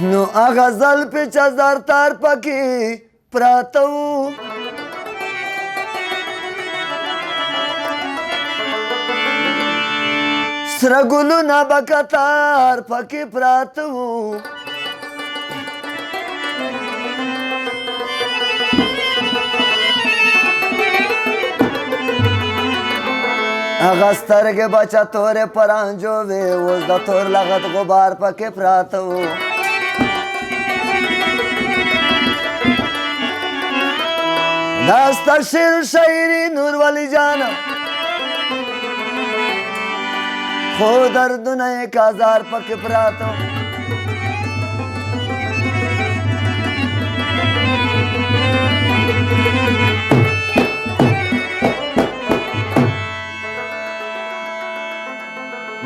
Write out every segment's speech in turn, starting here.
نو هغه ځل پیچ هزار تار پکې پراته وو سره ګلونه به کتار پکې پراته وو هغه سترګې به چتورې پرانجو وې اوس د تور لغت غبار پکې پراته وو دا ستا شعر شاعري نور ولی جانا خو دردونه یې کازار پکې پراته وو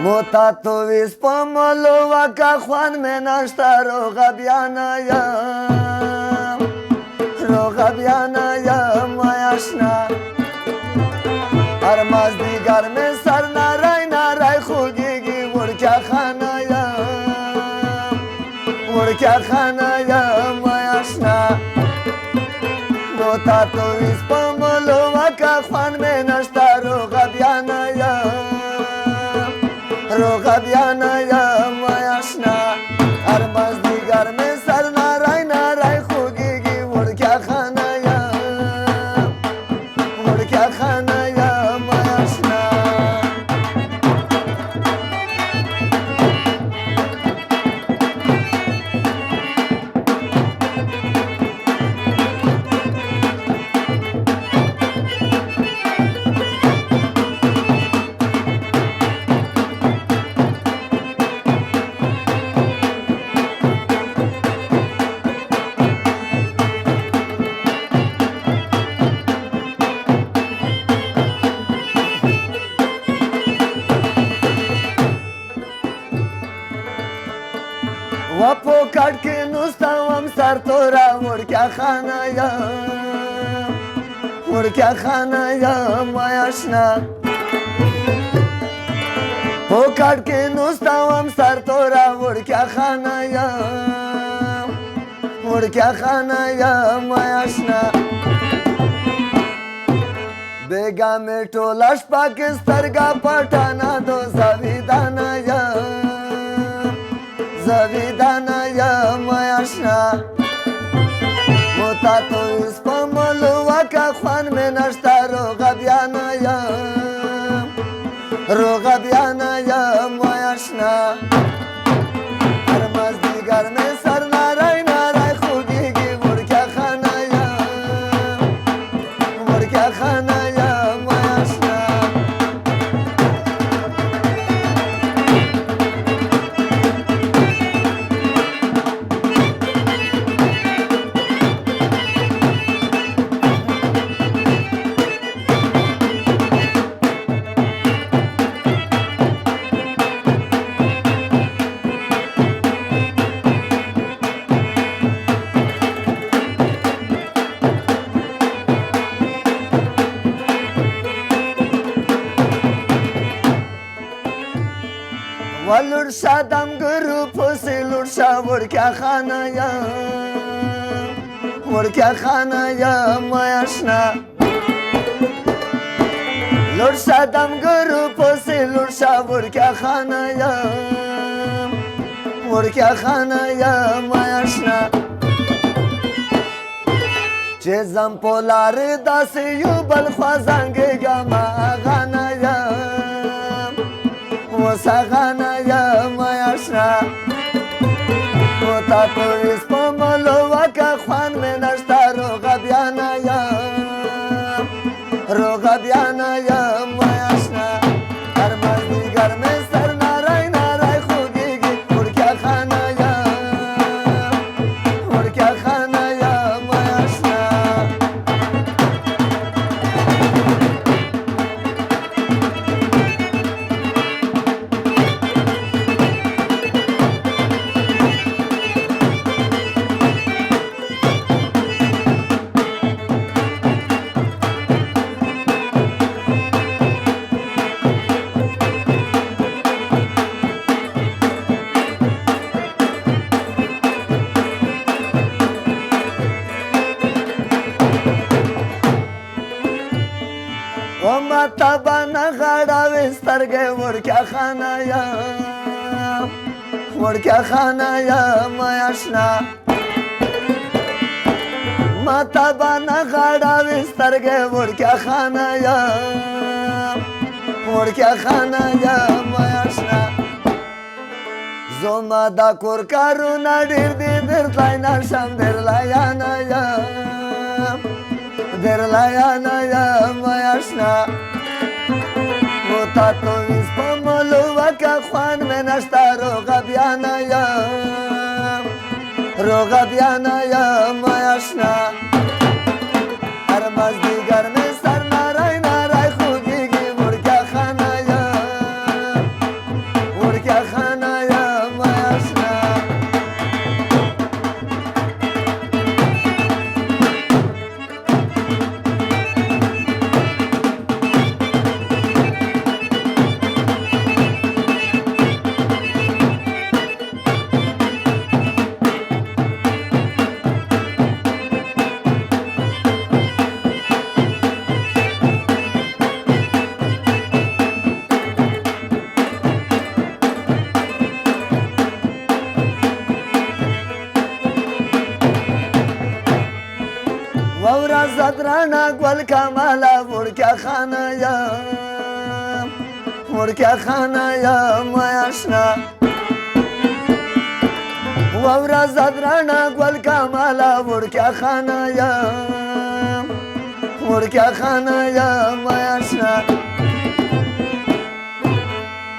موتا تو ویس پملو وکا خوان میں نشتا روغا بیانا یم آیاشنا هر مازدیگر میں سر نارای خوگیگی ورکیا خانا یم آیاشنا موتا تو ویس پملو وکا خوان میں نشتا روغا بیانا یم آیاشنا هر مازدیگر میں سر نارای خوگیگی ورکیا خانا یم آیاشنا و پوکٹ کی نستوام سر تورا ورکیا خانا یم آیاشنا پوکٹ کی نستوام سر تورا ورکیا خانا یم آیاشنا بیگا میں ٹولش پاکسترگا پٹانا دو زویدانا یم آیاشنا موتا تو اس پملو وکا خوان میں نشتا روغا بیانا یم آیاشنا هر مازدیگر میں سر نارای خوگیگی ورکیا خانا یم آیاشنا ولور شادم گرو پوسی لور شا ورکیا خانا یم آیاشنا لور شادم گرو پوسی لور شا ورکیا خانا یم آیاشنا چیزم پولار داسی یو بل خوازنگی گما آغانا وساغانا یم آیاشنا موتا تو اس پملو وکا خوان میں نشتا روغا بیانا یم آیاشنا هر مازدیگر میں سر نارای خوگیگی ورکیا خانا یم آیاشنا وړکیا خانه یم وړکیا خانه یم آشنا ماته به نه غاړه سترګې وړکیا خانه یم وړکیا خانه یم آشنا زما دا کور کارونه ډېر دي درتلی نشم درلیانه یم درلیانه یم آشنا و تا تو ویس په ملوکه خوند مې نشته روغه بیانه یم روغه بیانه یم آشنا هر مازدیګر مې سر نری نری خوږېږي وړکیا خانه یم وړکیا خانه یم آشنا ورځ درانه ګل کماله وړکیا خانه یم وړکیا خانه یم آشنا ورځ درانه ګل کماله وړکیا خانه یم وړکیا خانه یم آشنا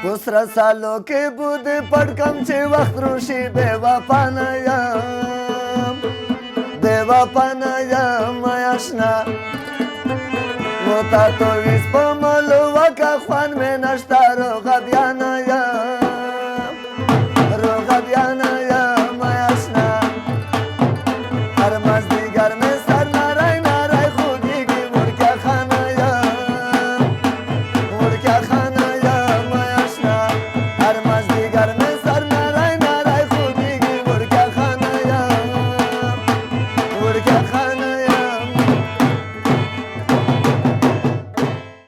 په سره سالو کې بود پټ کم چې وخت روشي بې وفا نه یم بې وفا نه یم آشنا و تا تو ویس په ملوکه خوند مې نشته روغه بیانه یم روغه بیانه یم آشنا هر مازدیګر مې